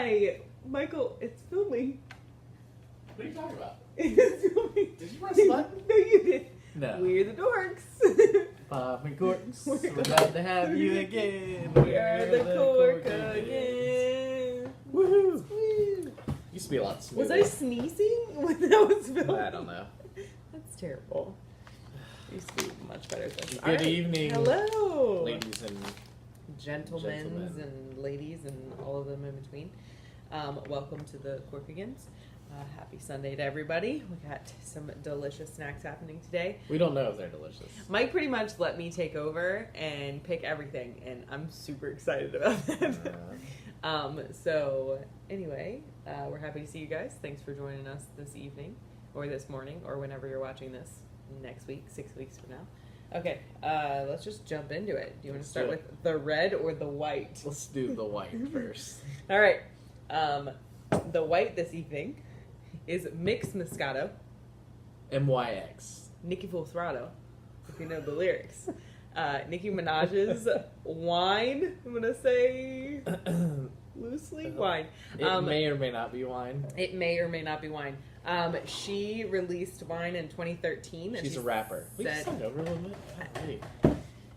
Hi, Michael. It's filming. What are you talking about? It's filming. Did you press the button? No, you did. No. We're the dorks. Pop and corks. We're glad to have you again. We are the Corkigans. Woohoo! Woo. Used to be a lot smoother. Was I sneezing when that was filming? I don't know. That's terrible. It used to be much better. Good evening. Hello. Ladies and Gentlemen Gentlemen. and ladies and all of them in between. Welcome to the Corkigans. Happy Sunday to everybody. We got some delicious snacks happening today. we don't know if they're delicious. Mike pretty much let me take over and pick everything, and I'm super excited about that. So anyway, we're happy to see you guys. Thanks for joining us this evening, or this morning, or whenever you're watching this next week, 6 weeks from now. Okay, let's just jump into it. Do you want to start with the red or the white? Let's do the white first. All right. The white this evening is mixed Moscato, MYX. Nicki Full Throttle, if you know the lyrics. Nicki Minaj's wine, I'm going to say loosely wine. It may or may not be wine. It may or may not be wine. She released wine in 2013. And She's a rapper. We can start over a little bit. Hey.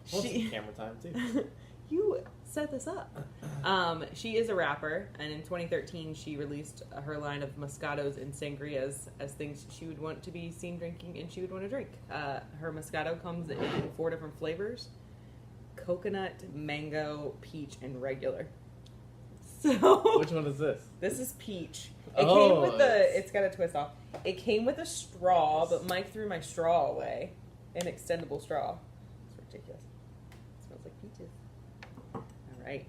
Some camera time too. You set this up. She is a rapper, and in 2013 she released her line of Moscatos and Sangrias as things she would want to be seen drinking and she would want to drink. Her Moscato comes in 4 different flavors: coconut, mango, peach, and regular. So Which one is this? this is peach. It came with it's got a twist off. It came with a straw, but Mike threw my straw away. An extendable straw. It's ridiculous. It smells like peaches. Right.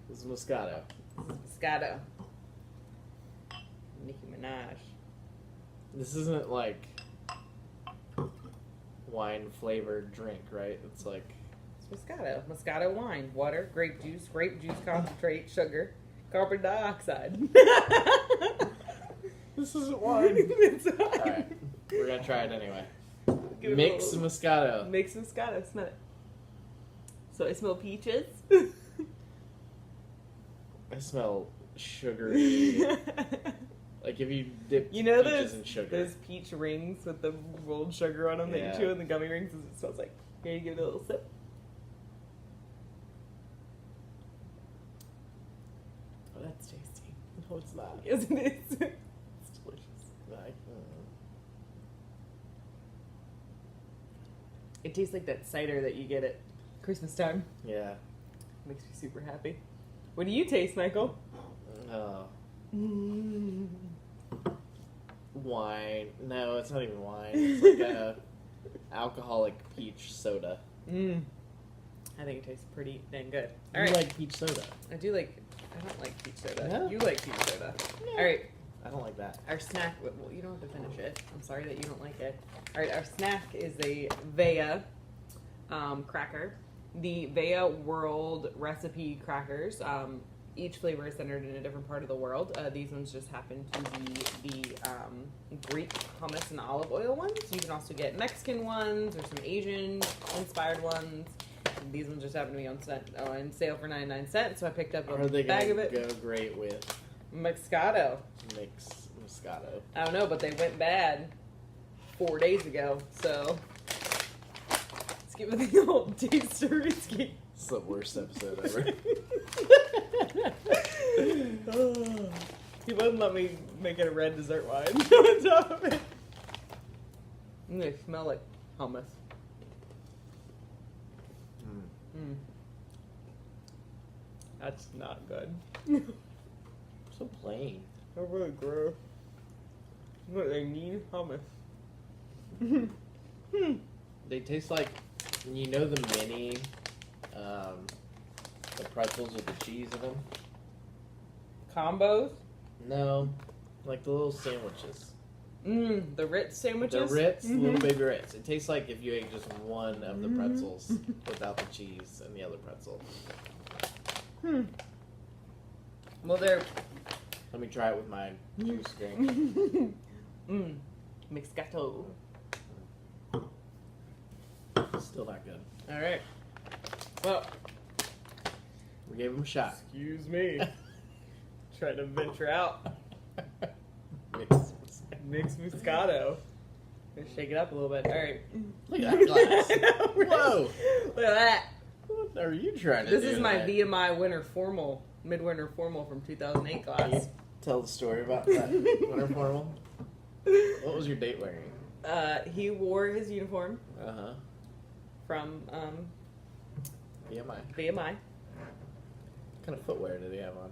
This is Moscato. Moscato. Nicki Minaj. This isn't like wine flavored drink, right? It's like It's Moscato. Moscato wine. Water, grape juice concentrate, sugar, carbon dioxide. this isn't wine. It's wine. Alright, we're gonna try it anyway. Give it a Mix little- Moscato. Mix Moscato. Smell it. So I smell peaches. I smell sugary. Like if you dip You know peaches in sugar. those peach rings with the rolled sugar on them that Yeah. you chew in the gummy rings? It smells like. Here, you give it a little sip. Oh, that's tasty. No, it's not. Yes, it is. It's delicious. Like, It tastes like that cider that you get at Christmas time. yeah. Makes me super happy. What do you taste, Michael? Wine. No, it's not even wine. It's like a alcoholic peach soda. I think it tastes pretty dang good. All You right. like peach soda? I don't like peach soda. No? You like peach soda. All right. I don't like that. Our snack, well, you don't have to finish it. I'm sorry that you don't like it. All right, our snack is a Vea cracker. The Vea World Recipe crackers. Each flavor is centered in a different part of the world. These ones just happen to be the Greek hummus and olive oil ones. You can also get Mexican ones or some Asian-inspired ones. And these ones just happen to be on sale for 99 cents, so I picked up a Are they bag gonna of it. go great with Moscato. mix Moscato? I don't know, but they went bad 4 days ago, so let's give it the old taste of risky. It's the worst episode ever. He wouldn't let me make it a red dessert wine on top of it. They smell like hummus. That's not good. So plain. They're really gross. What, they need hummus. They taste like, you know, the mini, the pretzels with the cheese in them. Combos? No, like the little sandwiches. The Ritz sandwiches? The Ritz, little baby Ritz. It tastes like if you ate just one of the pretzels without the cheese and the other pretzel. Well, they're... Let me try it with my juice drink. Moscato. Still not good. All right. Well, We gave him a shot. Excuse me. Trying to venture out. Mixed Moscato. Gonna shake it up a little bit. All right. Look at that glass. I know, right? Whoa. Look at that. What are you trying to This do? is my tonight? VMI midwinter formal from 2008 Can class. you tell the story about that winter formal? What was your date wearing? He wore his uniform Uh-huh. from BMI. What VMI. kind of footwear did he have on?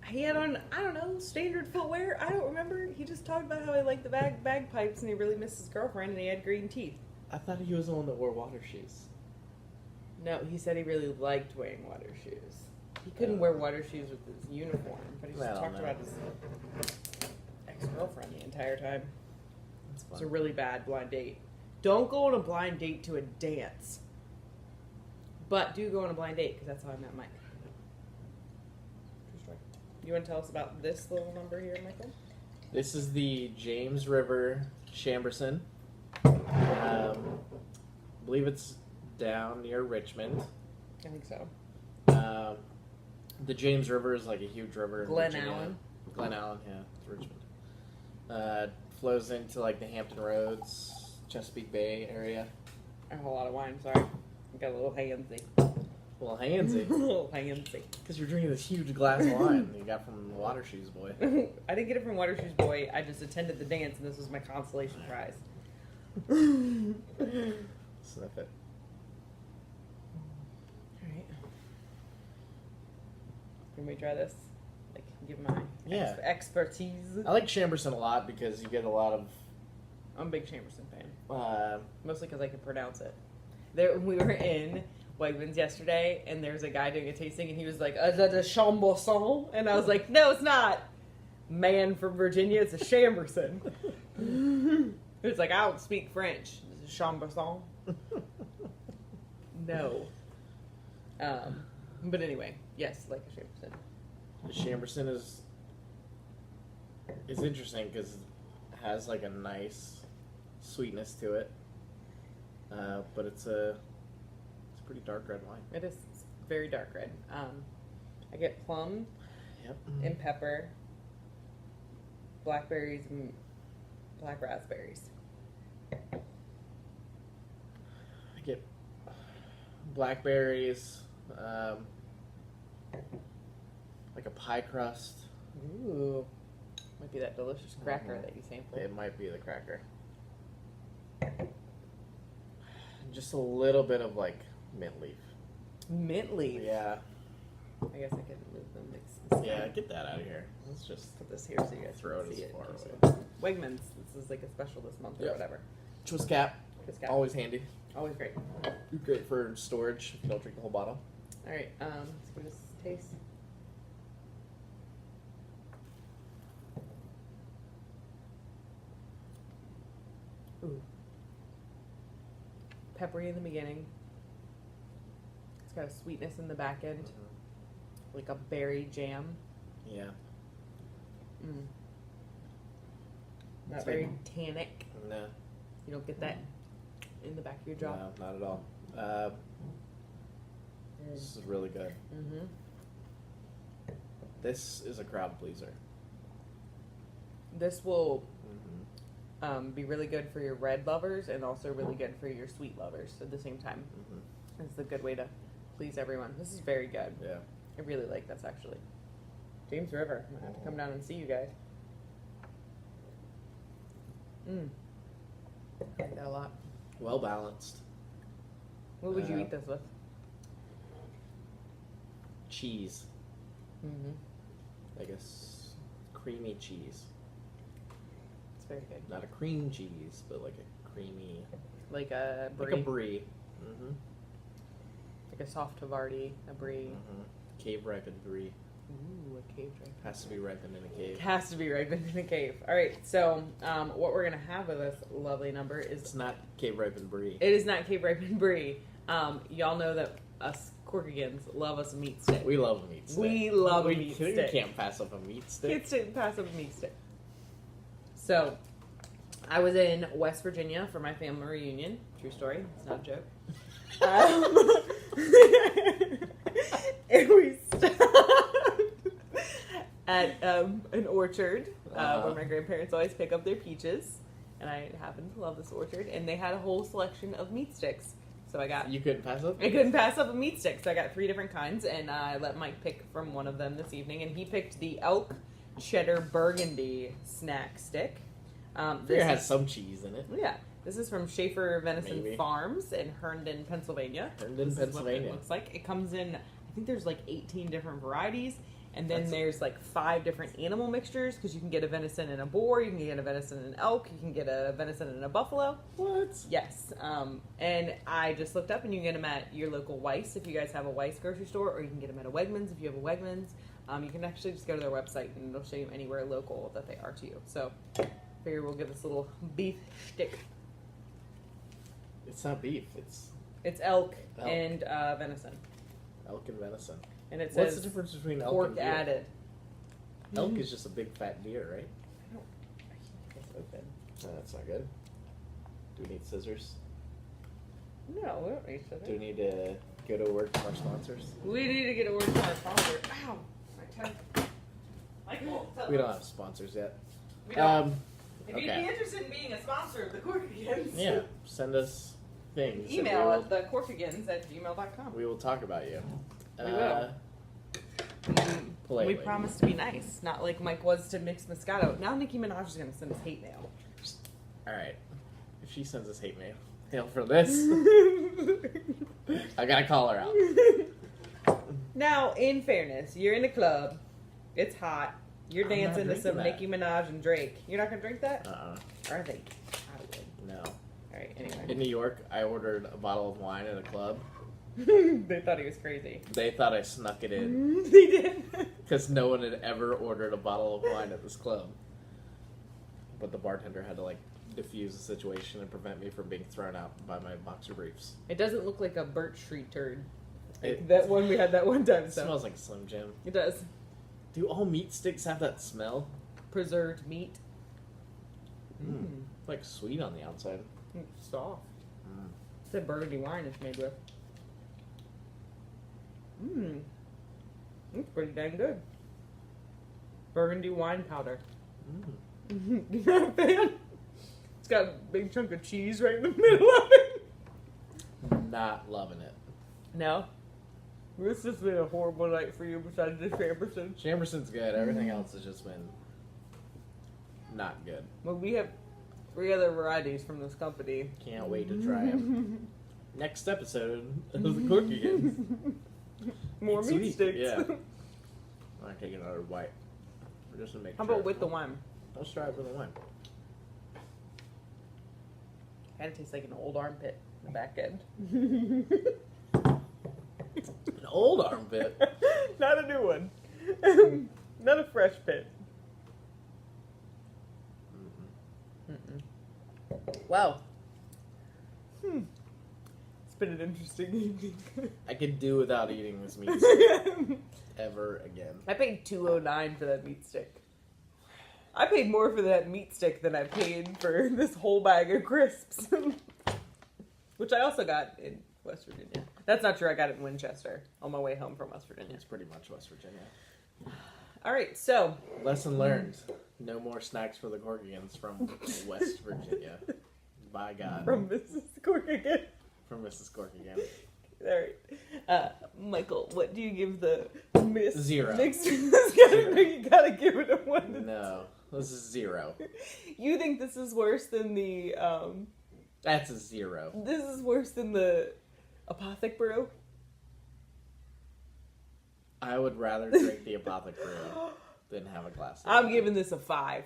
He had on, I don't know, standard footwear. I don't remember. He just talked about how he liked the bagpipes and he really missed his girlfriend and he had green teeth. I thought he was the one that wore water shoes. No, he said he really liked wearing water shoes. He couldn't wear water shoes with his uniform, but he I just don't talked know. about his ex-girlfriend the entire time. That's It's a fun. really bad blind date. Don't go on a blind date to a dance. But do go on a blind date, because that's how I met Mike. True story. You want to tell us about this little number here, Michael? This is the James River Chamberson. Believe it's down near Richmond. I think so. The James River is like a huge river in Glen Virginia. Allen. Glen Allen, yeah, it's Richmond. Flows into like the Hampton Roads, Chesapeake Bay area. I have a lot of wine, sorry. I got a little handsy. Well, handsy, A little handsy. because you're drinking this huge glass of wine you got from Water Shoes Boy. I didn't get it from Water Shoes Boy. I just attended the dance, and this was my consolation prize. Sniff it. Alright. Can we try this? Like, give my Yeah. expertise. I like Chamberson a lot because you get a lot of. I'm a big Chamberson fan. Uh, Mostly because I can pronounce it. We were in Wegmans yesterday, and there was a guy doing a tasting, and he was like, "Is that a Chamberson?" And I was like, "No, it's not. Man from Virginia, it's a Chamberson." It's like, I don't speak French. It's a Chamberson. No. But anyway, yes, like a Chamberson. The Chamberson is interesting because it has like a nice sweetness to it, but it's a pretty dark red wine. It is very dark red. I get plum Yep. and pepper, blackberries, and black raspberries. I get blackberries, like a pie crust. Ooh. Might be that delicious cracker that you sampled. It might be the cracker. Just a little bit of like mint leaf. Mint leaf. Yeah. I guess I could move the mix. Yeah, get that out of here. Let's just Put this here so you guys throw can it see as it. far in case away. you- Wegmans. This is like a special this month or Yeah. whatever. Swiss cap. This guy. Always handy. Always great. Great for storage if you don't drink the whole bottle. All right. Let's give this a taste. Ooh. Peppery in the beginning. It's got a sweetness in the back end, like a berry jam. Yeah. Mm. Not It's very like- tannic. No. You don't get that in the back of your jaw. No, not at all. This is really good. Mm-hmm. This is a crowd pleaser. This will Mm-hmm. be really good for your red lovers and also really good for your sweet lovers at the same time. Mm-hmm. It's a good way to please everyone. This is very good. Yeah. I really like this actually. James River. I'm gonna have to come down and see you guys. I like that a lot. Well balanced. What would you eat this with? Cheese. Mm-hmm. I guess creamy cheese. It's very good. Not a cream cheese, but like a creamy, Like a brie. like a brie. Mm-hmm. Like a soft Havarti, a brie. Mm-hmm. Cave ripened brie. Ooh, a cave drink. Has to be ripened in a cave. It has to be ripened in a cave. All right, so what we're gonna have with this lovely number is It's not cave ripened brie. it is not cave ripened brie. Y'all know that us Corkigans love us a meat stick. We love a meat stick. We love a We meat You stick. can't pass up a meat stick. Kids didn't pass up a meat stick. So, I was in West Virginia for my family reunion. True story. It's not a joke. And we stopped at an orchard where my grandparents always pick up their peaches. And I happen to love this orchard. And they had a whole selection of meat sticks. So I got... You couldn't pass up? I couldn't pass up a meat stick. So I got 3 different kinds. And I let Mike pick from one of them this evening. And he picked the elk cheddar burgundy snack stick. This has some cheese in it. Yeah. This is from Schaefer Venison Maybe. Farms in Herndon, Pennsylvania. Herndon, This Pennsylvania. is what it looks like. It comes in, I think there's like 18 different varieties. And then there's like 5 different animal mixtures because you can get a venison and a boar, you can get a venison and an elk, you can get a venison and a buffalo. What? Yes. And I just looked up and you can get them at your local Weis if you guys have a Weis grocery store, or you can get them at a Wegmans if you have a Wegmans. You can actually just go to their website and it'll show you anywhere local that they are to you. So figure we'll give this little beef stick. It's not beef. It's elk. And venison. Elk and venison. And it What's says the difference between elk pork and deer? added. Elk is just a big fat deer, right? It's open. No, that's not good. Do we need scissors? No, we don't need Do we sugar. need to go to word from our sponsors? We need to get a word from our sponsor. Ow! My toe. Michael, tell We them. don't have sponsors yet. We don't. If okay. you'd be interested in being a sponsor of the Corkigans, Yeah, send us things. and email we at thecorkigans@gmail.com. will talk about you. We will. Politely. We promise to be nice, not like Mike was to Mix Moscato. Now Nicki Minaj is going to send us hate mail. All right. If she sends us hate mail for this, I gotta call her out. Now, in fairness, you're in a club. It's hot. You're I'm not dancing to drinking some that. Nicki Minaj and Drake. You're not going to drink that? Are they? I would. No. All right, In anyway. New York, I ordered a bottle of wine at a club. They thought he was crazy. They thought I snuck it in They did. because no one had ever ordered a bottle of wine at this club. But the bartender had to like diffuse the situation and prevent me from being thrown out by my boxer briefs. It doesn't look like a Birch Street turd. Like It- that one we had that one time. It So smells like Slim Jim. it does. Do all meat sticks have that smell? Preserved meat. It's like sweet on the outside. It's soft. Mm. It's a burgundy wine it's made with. It's pretty dang good. Burgundy wine powder. Mm. You not a fan? It's got a big chunk of cheese right in the middle of it. Not loving it. No? This has been a horrible night for you besides the Chamberson. Chamberson's good. Everything else has just been not good. Well, we have 3 other varieties from this company. Can't wait to try them. Next episode of the Corkigans. More It's meat sweet, sticks. yeah. I'm gonna take another bite. Just to make How sure. about with the wine? Let's try it with the wine. Kinda tastes like an old armpit in the back end. An old armpit. Not a new one. Not a fresh pit. Wow. It's been an interesting evening. I could do without eating this meat stick ever again. I paid $2.09 for that meat stick. I paid more for that meat stick than I paid for this whole bag of crisps. Which I also got in West Virginia. That's not true. I got it in Winchester on my way home from West Virginia. It's pretty much West Virginia. All right, so Lesson learned. No more snacks for the Corkigans from West Virginia. By God. from Mrs. Corkigan. From Mrs. Corkigan. All right, Michael, what do you give the Miss 0. Next you gotta give it a 1. No. This is 0. You think this is worse than the That's a 0. This is worse than the Apothic Brew? I would rather drink the Apothic Brew than have a glass. I'm giving this a 5.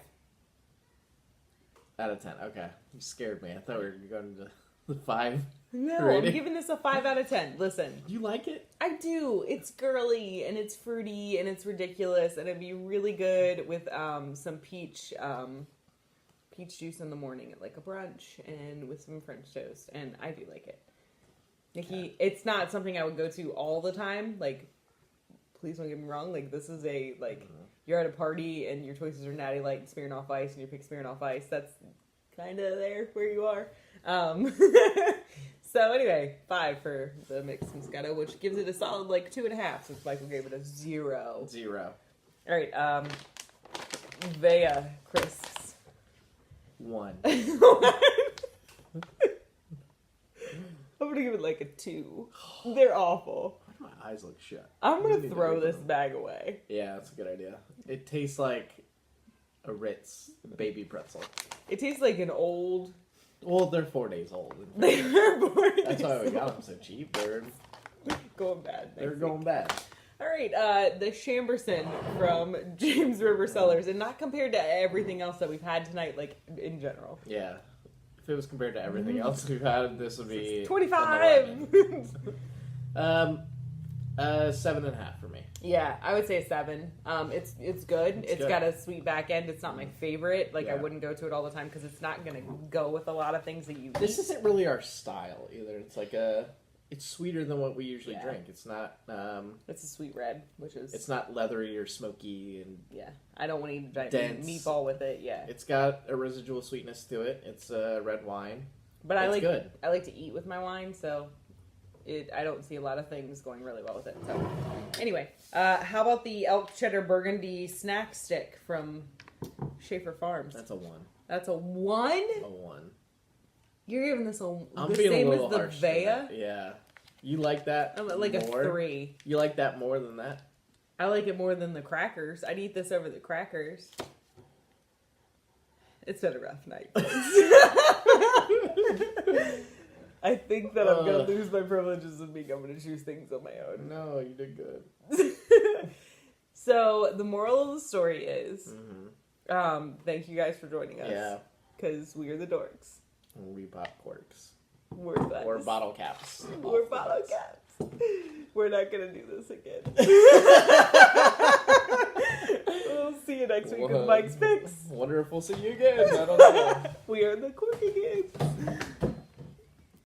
Out of 10. Okay. You scared me. I thought we were going to the 5. No, rating. I'm giving this a 5 out of 10. Listen, You like it? I do. It's girly and it's fruity and it's ridiculous and it'd be really good with some peach juice in the morning at like a brunch and with some French toast. And I do like it. Nikki, it's not something I would go to all the time. Like, please don't get me wrong. Like, this is a, like, you're at a party and your choices are Natty Light, Smirnoff Ice, and you pick Smirnoff Ice. That's kind of there where you are. So anyway, 5 for the mixed Moscato, which gives it a solid like 2.5, since Michael gave it a 0. 0. All right, Vea crisps. 1. I'm gonna give it like a 2. They're awful. My eyes look shut. I'm I gonna need to throw read this them. bag away. Yeah, that's a good idea. It tastes like a Ritz baby pretzel. It tastes like an old. Well, they're 4 days old. They were born. That's why we got them so cheap. They're going bad. they're next going week. bad. All right, the Chamberson from James River Cellars, and not compared to everything else that we've had tonight, like in general. Yeah. If it was compared to everything else we've had, this would be 25. 7.5 for me. Yeah, I would say a 7. It's good. It's It's good. got a sweet back end. It's not my favorite. Like I Yeah. wouldn't go to it all the time because it's not gonna go with a lot of things that you This eat. isn't really our style either. It's like it's sweeter than what we usually Yeah. drink. It's not It's a sweet red, which is it's not leathery or smoky, and yeah. I don't want to eat a giant dense. meatball with it. Yeah, it's got a residual sweetness to it. It's red wine. but I It's like good. I like to eat with my wine, so I don't see a lot of things going really well with it. So anyway, how about the elk cheddar burgundy snack stick from Schaefer Farms? That's a 1. That's a 1. A 1. You're giving this I'm the being same a as little the harsh. to Vea? that. Yeah. You like that? I'm at like more? a 3. You like that more than that? I like it more than the crackers. I'd eat this over the crackers. It's been a rough night. I think that I'm going to lose my privileges of being able to choose things on my own. No, you did good. So the moral of the story is, Mm-hmm. thank you guys for joining us. Yeah. Because we are the dorks. We pop corks. We're the Or bottle caps. We're bottle caps. We're not going to do this again. We'll see you next week with Mike's Picks. Wonder if we'll see you again. I don't know. We are the Corkigans.